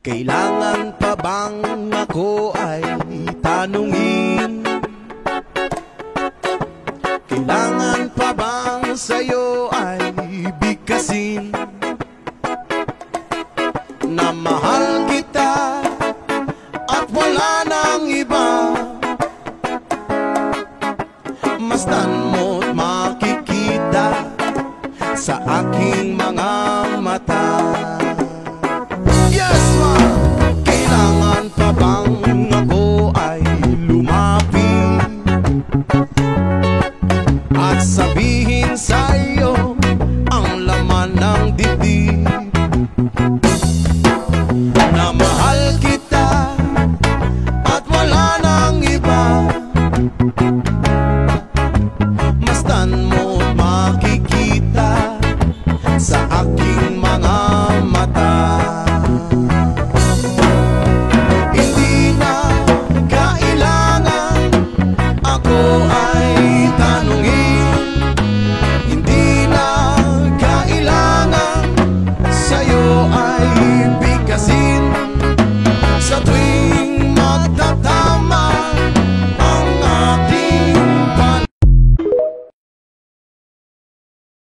Kailangan pa bang ako ay tanungin? Kailangan pa bang sa'yo ay bigkasin na mahal kita at wala nang iba? Masdan mo't makikita sa aking mga mata. Yes, ma'am! Kailangan pa bang ako ay lumapit at sabihin sa'yo ang laman ng dibdib?